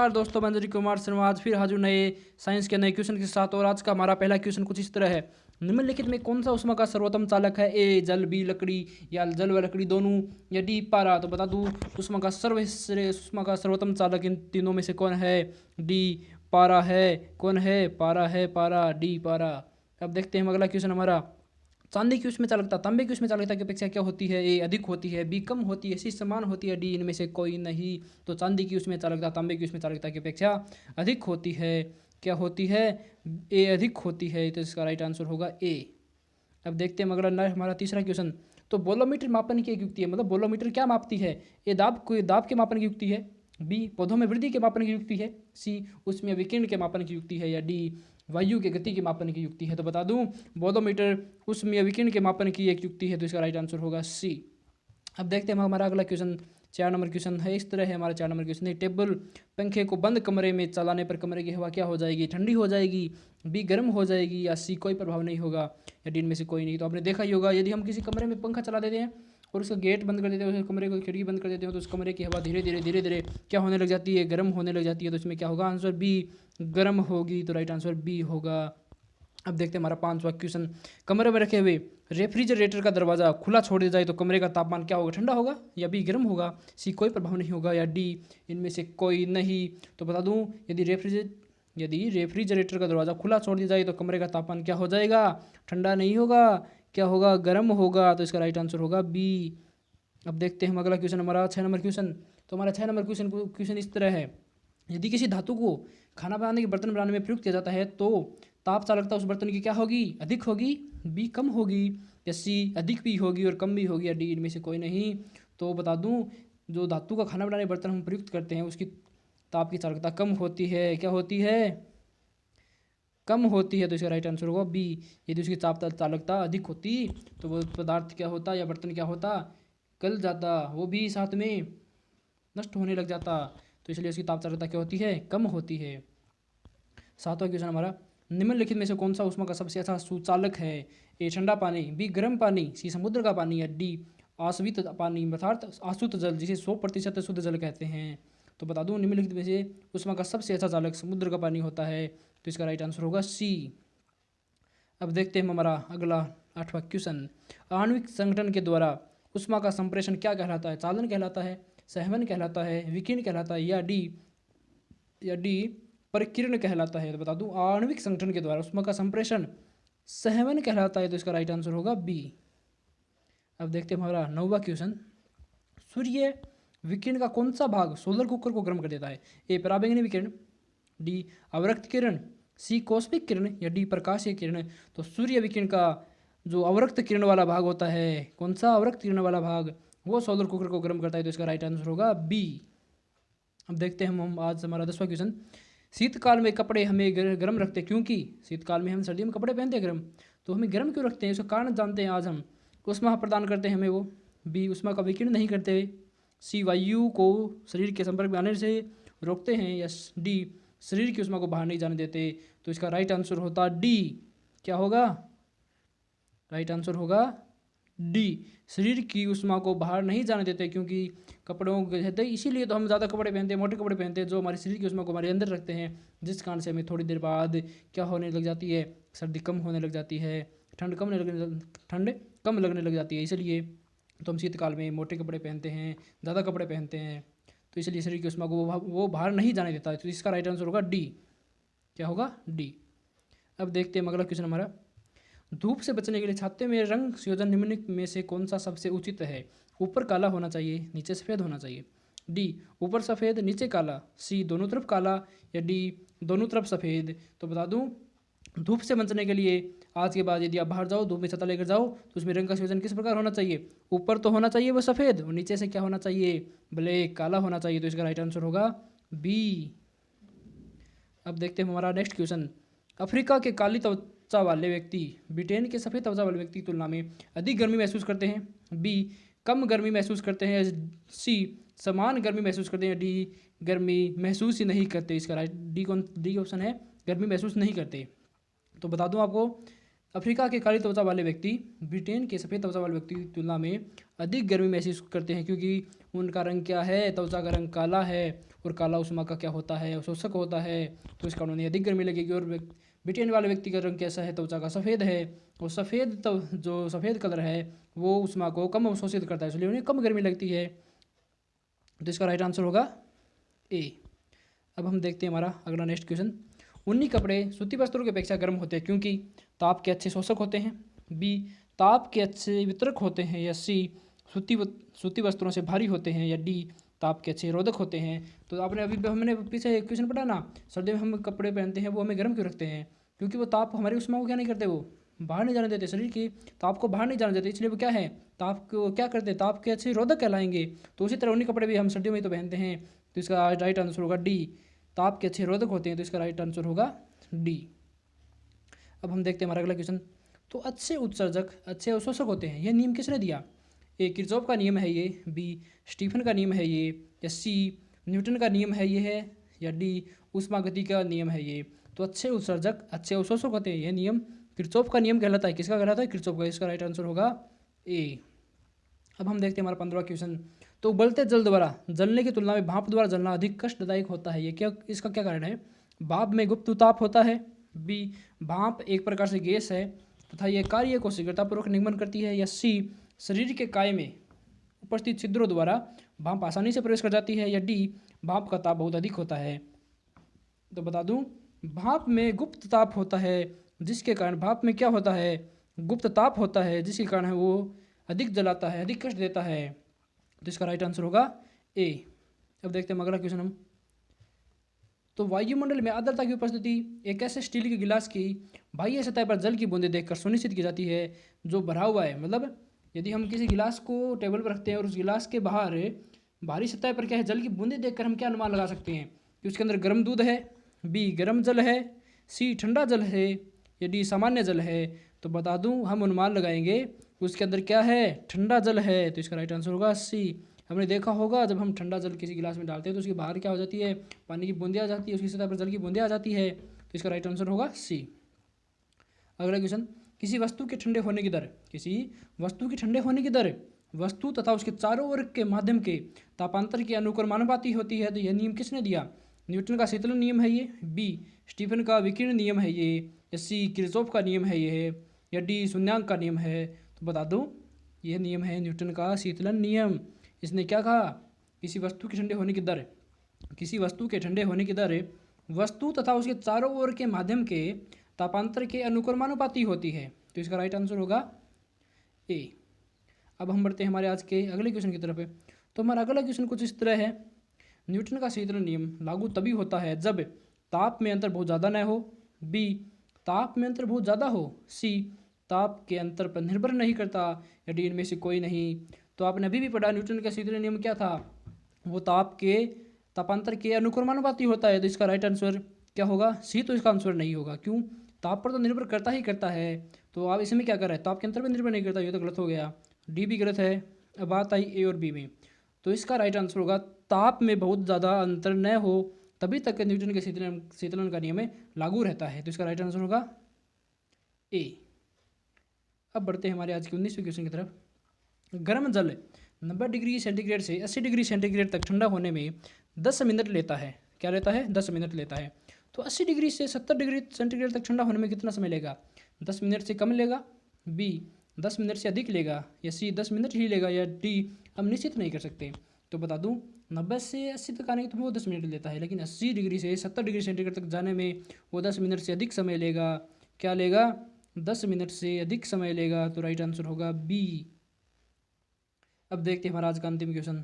नमस्कार दोस्तों, मैं कुमार शर्मा आज फिर हाजिर नए साइंस के नए क्वेश्चन के साथ। और आज का हमारा पहला क्वेश्चन कुछ इस तरह है। निम्नलिखित में कौन सा ऊष्मा का सर्वोत्तम चालक है? ए जल, बी लकड़ी, या जल व लकड़ी दोनों, या डी पारा। तो बता दूं, ऊष्मा का सर्वोत्तम चालक इन तीनों में से कौन है? डी पारा है। कौन है? पारा है। पारा, डी पारा। अब देखते हैं अगला क्वेश्चन हमारा। चांदी की उसमें चालकता तांबे की उसमें चालकता की अपेक्षा क्या होती है? ए अधिक होती है, बी कम होती है, सी समान होती है, डी इनमें से कोई नहीं। तो चांदी की उसमें चालकता तांबे की उसमें चालकता की अपेक्षा अधिक होती है। क्या होती है? ए अधिक होती है। तो इसका राइट आंसर होगा ए। अब देखते हैं अगला हमारा तीसरा क्वेश्चन। तो बोलोमीटर मापन की एक युक्ति है, मतलब बोलोमीटर क्या मापती है? ए दाब के मापन की युक्ति है, बी पौधों में वृद्धि के मापन की युक्ति है, सी उसमें विकिरण के मापन की युक्ति है, या डी वायु के गति के मापन की युक्ति है। तो बता दूं, बोलोमीटर उसमें विकिरण के मापन की एक युक्ति है। तो इसका राइट आंसर होगा सी। अब देखते हैं हमारा अगला क्वेश्चन। 4 नंबर क्वेश्चन है इस तरह है। हमारा 4 नंबर क्वेश्चन है। टेबल पंखे को बंद कमरे में चलाने पर कमरे की हवा क्या हो जाएगी? ठंडी हो जाएगी, बी गर्म हो जाएगी, या सी कोई प्रभाव नहीं होगा, या डी इनमें से कोई नहीं। तो आपने देखा ही होगा, यदि हम किसी कमरे में पंखा चला देते हैं और उसका गेट बंद कर देते हैं, उस कमरे को खिड़की बंद कर देते हैं, तो उस कमरे की हवा धीरे धीरे क्या होने लग जाती है? गर्म होने लग जाती है। तो इसमें क्या होगा? आंसर बी, गर्म होगी। तो राइट आंसर बी होगा। अब देखते हैं हमारा 5वां क्वेश्चन। कमरे में रखे हुए रेफ्रिजरेटर का दरवाज़ा खुला छोड़ दिया जाए तो कमरे का तापमान क्या होगा? ठंडा होगा, या बी गर्म होगा, सी कोई प्रभाव नहीं होगा, या डी इनमें से कोई नहीं। तो बता दूं, यदि रेफ्रिजरेटर का दरवाज़ा खुला छोड़ दिया जाए तो कमरे का तापमान क्या हो जाएगा? ठंडा नहीं होगा। क्या होगा? गर्म होगा। तो इसका राइट आंसर होगा बी। अब देखते हैं हम अगला क्वेश्चन, हमारा 6 नंबर क्वेश्चन। तो हमारा 6 नंबर क्वेश्चन इस तरह है। यदि किसी धातु को खाना बनाने के बर्तन बनाने में प्रयुक्त किया जाता है तो ताप चालकता उस बर्तन की क्या होगी? अधिक होगी, बी कम होगी, या सी अधिक भी होगी और कम भी होगी, या डी इनमें से कोई नहीं। तो बता दूं, जो धातु का खाना बनाने बर्तन हम प्रयुक्त करते हैं उसकी ताप की चालकता कम होती है। क्या होती है? कम होती है। तो इसका राइट आंसर होगा बी। यदि उसकी ताप चालकता अधिक होती तो वो पदार्थ क्या होता, या बर्तन क्या होता? गल जाता, वो भी साथ में नष्ट होने लग जाता। तो इसलिए उसकी ताप चालकता क्या होती है? कम होती है। 7वां क्वेश्चन हमारा। निम्नलिखित में से कौन सा ऊष्मा का सबसे अच्छा सुचालक है? ए ठंडा पानी, बी गर्म पानी, सी समुद्र का पानी, या डी आसवित पानी अर्थात आसुत जल, जिसे 100% शुद्ध जल कहते हैं। तो बता दूं, निम्नलिखित में से ऊष्मा का सबसे अच्छा चालक समुद्र का पानी होता है। तो इसका राइट आंसर होगा सी। अब देखते हैं हमारा अगला 8वां क्वेश्चन। आणविक संगठन के द्वारा ऊष्मा का संप्रेषण क्या कहलाता है? चालन कहलाता है, सहवन कहलाता है, विकिरण कहलाता है, या डी परिकिरण कहलाता है। तो बता दूं, आणविक संगठन के द्वारा ऊष्मा का संप्रेषण सहवन कहलाता है। तो इसका राइट आंसर होगा बी। अब देखते हैं हमारा 9वां क्वेश्चन। सूर्य विकिरण का कौन सा भाग सोलर कुकर को गर्म कर देता है? ए पराबैंगनी विकिरण, डी अवरक्त किरण, सी कौस्मिक किरण, या डी प्रकाशीय किरण। तो सूर्य विकिरण का जो अवरक्त किरण वाला भाग होता है, कौन सा अवरक्त किरण वाला भाग, वो सोलर कुकर को गर्म करता है। तो इसका राइट आंसर होगा बी। अब देखते हैं हम आज हमारा 10वां क्वेश्चन। शीतकाल में कपड़े हमें गर्म रखते हैं क्योंकि शीतकाल में हम सर्दियों में कपड़े पहनते हैं गर्म, तो हमें गर्म क्यों रखते हैं? इसका कारण जानते हैं आज हम। ऊष्मा प्रदान करते हैं हमें वो, बी ऊष्मा का विकिरण नहीं करते, सी वायु को शरीर के संपर्क में आने से रोकते हैं, या डी शरीर की ऊष्मा को बाहर नहीं जाने देते। तो इसका राइट आंसर होता डी। क्या होगा? राइट आंसर होगा डी, शरीर की ऊष्मा को बाहर नहीं जाने देते, क्योंकि कपड़ों के रहते इसीलिए तो हम ज़्यादा कपड़े पहनते हैं, मोटे कपड़े पहनते हैं, जो हमारे शरीर की ऊष्मा को हमारे अंदर रखते हैं, जिस कारण से हमें थोड़ी देर बाद क्या होने लग जाती है? सर्दी कम होने लग जाती है, ठंड कम लगने लग जाती है। इसलिए तो हम शीतकाल में मोटे कपड़े पहनते हैं, ज़्यादा कपड़े पहनते हैं, तो इसलिए शरीर की ऊष्मा को वो बाहर नहीं जाने देता है। तो इसका राइट आंसर होगा डी। क्या होगा? डी। अब देखते हैं अगला क्वेश्चन हमारा। धूप से बचने के लिए छाते में रंग संयोजन निम्नलिखित में से कौन सा सबसे उचित है? ऊपर काला होना चाहिए, नीचे सफ़ेद होना चाहिए, डी ऊपर सफ़ेद नीचे काला, सी दोनों तरफ काला, या डी दोनों तरफ सफ़ेद। तो बता दूं, धूप से बचने के लिए आज के बाद यदि आप बाहर जाओ, धूप में छाता लेकर जाओ, तो उसमें रंग का संयोजन किस प्रकार होना चाहिए? ऊपर तो होना चाहिए वो सफ़ेद, और नीचे से क्या होना चाहिए? ब्लैक, काला होना चाहिए। तो इसका राइट आंसर होगा बी। अब देखते हैं हमारा नेक्स्ट क्वेश्चन। अफ्रीका के काली त्वचा वाले व्यक्ति ब्रिटेन के सफ़ेद त्वचा वाले व्यक्ति की तुलना में अधिक गर्मी महसूस करते हैं, बी कम गर्मी महसूस करते हैं, सी समान गर्मी महसूस करते हैं, डी गर्मी महसूस ही नहीं करते। इसका राइट डी ऑप्शन है, गर्मी महसूस नहीं करते। तो बता दूं आपको, अफ्रीका के काली त्वचा वाले व्यक्ति ब्रिटेन के सफ़ेद त्वचा वाले व्यक्ति की तुलना में अधिक गर्मी महसूस करते हैं, क्योंकि उनका रंग क्या है, त्वचा का रंग काला है, और काला ऊष्मा का क्या होता है, अवशोषक होता है। तो इस कारण उन्हें अधिक गर्मी लगेगी। और ब्रिटेन वाले व्यक्ति का रंग कैसा है, त्वचा का सफ़ेद है, और जो सफ़ेद कलर है वो ऊष्मा को कम अवशोषित करता है, इसलिए उन्हें कम गर्मी लगती है। तो इसका राइट आंसर होगा ए। अब हम देखते हैं हमारा अगला नेक्स्ट क्वेश्चन। ऊनी कपड़े सूती वस्त्रों की अपेक्षा गर्म होते हैं क्योंकि ताप के अच्छे शोषक होते हैं, बी ताप के अच्छे वितरक होते हैं, या सी सूती वस्त्रों से भारी होते हैं, या डी ताप के अच्छे रोधक होते हैं। तो आपने अभी हमने पीछे क्वेश्चन पढ़ा ना, सर्दी में हम कपड़े पहनते हैं वो हमें गर्म क्यों रखते हैं, क्योंकि वो ताप हमारी ऊष्मा को क्या नहीं करते, वो बाहर नहीं जाने देते, शरीर की ताप को बाहर नहीं जाने देते, इसलिए वो क्या है, ताप को क्या करते हैं, ताप के अच्छे रोधक कहलाएंगे। तो उसी तरह ऊनी कपड़े भी हम सर्दियों में ही तो पहनते हैं। तो इसका राइट आंसर होगा डी, ताप के अच्छे रोधक होते हैं। तो इसका राइट आंसर होगा डी। अब हम देखते हैं हमारा अगला क्वेश्चन। तो अच्छे उत्सर्जक अच्छे अवशोषक होते हैं, यह नियम किसने दिया? ए किरचॉफ का नियम है ये, बी स्टीफन का नियम है ये, या सी न्यूटन का नियम है ये है, या डी ऊष्मागति का नियम है ये। तो अच्छे उत्सर्जक अच्छे अवशोषक होते हैं, यह नियम किरचॉफ का नियम कहलाता है। किसका कहलाता है? किरचॉफ का। इसका राइट आंसर होगा ए। अब हम देखते हैं हमारा 15वां क्वेश्चन। तो उबलते जल द्वारा जलने की तुलना में भाप द्वारा जलना अधिक कष्टदायक होता है, ये क्या, इसका क्या कारण है? भाप में गुप्त ताप होता है, बी भाप एक प्रकार से गैस है तथा यह कार्य को शीघ्रतापूर्वक निगमन करती है, या सी शरीर के काय में उपस्थित छिद्रों द्वारा भाप आसानी से प्रवेश कर जाती है, या डी भाप का ताप बहुत अधिक होता है। तो बता दूं, भाप में गुप्त ताप होता है, जिसके कारण भाप में क्या होता है, गुप्त ताप होता है, जिसके कारण वो अधिक जलाता है, अधिक कष्ट देता है। तो इसका राइट आंसर होगा ए। अब देखते हैं अगला क्वेश्चन हम। तो वायुमंडल में आर्द्रता की उपस्थिति एक ऐसे स्टील के गिलास की बाह्य सतह पर जल की बूंदें देखकर सुनिश्चित की जाती है जो भरा हुआ है। मतलब यदि हम किसी गिलास को टेबल पर रखते हैं और उस गिलास के बाहर बाहरी सतह पर क्या है, जल की बूंदें देखकर हम क्या अनुमान लगा सकते हैं कि उसके अंदर गर्म दूध है, बी गर्म जल है, सी ठंडा जल है, या डी सामान्य जल है। तो बता दूं, हम अनुमान लगाएंगे उसके अंदर क्या है, ठंडा जल है। तो इसका राइट आंसर होगा सी। हमने देखा होगा जब हम ठंडा जल किसी गिलास में डालते हैं तो उसके बाहर क्या हो जाती है, पानी की बूंदें आ जाती है, उसकी सतह पर जल की बूंदें आ जाती है। तो इसका राइट आंसर होगा सी। अगला क्वेश्चन। किसी वस्तु के ठंडे होने की दर, किसी वस्तु की ठंडे होने की दर वस्तु तथा उसके चारों ओर के माध्यम के तापांतर के अनुक्रमानुपाती होती है। तो यह नियम किसने दिया? न्यूटन का शीतलन नियम है ये, बी स्टीफन का विकिरण नियम है ये, या सी किरचॉफ का नियम है ये, या डी शून्यांक का नियम है। तो बता दूं, यह नियम है न्यूटन का शीतलन नियम। इसने क्या कहा, किसी वस्तु के ठंडे होने की दर, किसी वस्तु के ठंडे होने की दर वस्तु तथा उसके चारों ओर के माध्यम के तापांतर के अनुक्रमानुपाती होती है। तो इसका राइट आंसर होगा ए। अब हम बढ़ते हैं हमारे आज के अगले क्वेश्चन की तरफ। तो हमारा अगला क्वेश्चन कुछ इस तरह है। न्यूटन का शीतलन नियम लागू तभी होता है जब ताप में अंतर बहुत ज़्यादा न हो, बी ताप में अंतर बहुत ज़्यादा हो, सी ताप के अंतर पर निर्भर नहीं करता, या डी इनमें से कोई नहीं। तो आपने अभी भी पढ़ा न्यूटन का शीतलन नियम क्या था, वो ताप के तापांतर के अनुक्रमानुपाती होता है। तो इसका राइट आंसर क्या होगा, सी। तो इसका आंसर नहीं होगा, क्यों, ताप पर तो निर्भर करता ही करता है। तो आप इसमें क्या कर रहे हैं, ताप के अंतर पर निर्भर नहीं करता, ये तो गलत हो गया, डी भी गलत है। अब बात आई ए और बी में। तो इसका राइट आंसर होगा ताप में बहुत ज़्यादा अंतर न हो तभी तक न्यूटन के शीतलन का नियम लागू रहता है। तो इसका राइट आंसर होगा ए। अब बढ़ते हैं हमारे आज के 19वें क्वेश्चन की तरफ। गर्म जल 90 डिग्री सेंटीग्रेड से 80 डिग्री सेंटीग्रेड तक ठंडा होने में 10 मिनट लेता है। क्या लेता है? 10 मिनट लेता है। तो 80 डिग्री से 70 डिग्री सेंटीग्रेड तक ठंडा होने में कितना समय लेगा? 10 मिनट से कम लेगा, बी 10 मिनट से अधिक लेगा, या सी 10 मिनट ही लेगा, या डी हम निश्चित नहीं कर सकते। तो बता दूं, 90 से 80 तक आने के तो वो 10 मिनट लेता है, लेकिन 80 डिग्री से 70 डिग्री सेंटीग्रेड तक जाने में वो 10 मिनट से अधिक समय लेगा। क्या लेगा? 10 मिनट से अधिक समय लेगा। तो राइट आंसर होगा बी। अब देखते हैं हमारा आज का अंतिम क्वेश्चन।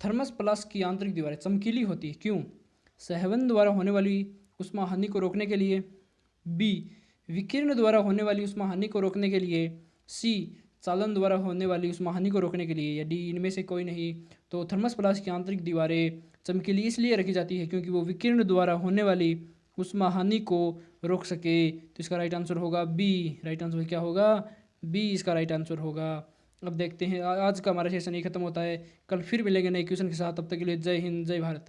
थर्मस प्लास्क की आंतरिक दीवारें चमकीली होती है क्यों? सहवन द्वारा होने वाली उष्मा हानि को रोकने के लिए, बी विकिरण द्वारा होने वाली उष्मा हानि को रोकने के लिए, सी चालन द्वारा होने वाली उष्मा हानि को रोकने के लिए, या डी इनमें से कोई नहीं। तो थर्मस प्लास्क की आंतरिक दीवारें चमकीली इसलिए रखी जाती है क्योंकि वो विकिरण द्वारा होने वाली उष्मा हानि को रोक सके। तो इसका राइट आंसर होगा बी। राइट आंसर क्या होगा? बी इसका राइट आंसर होगा। अब देखते हैं, आज का हमारा सेशन ही खत्म होता है। कल फिर मिलेंगे नए क्वेश्चन के साथ। तब तक के लिए जय हिंद, जय भारत।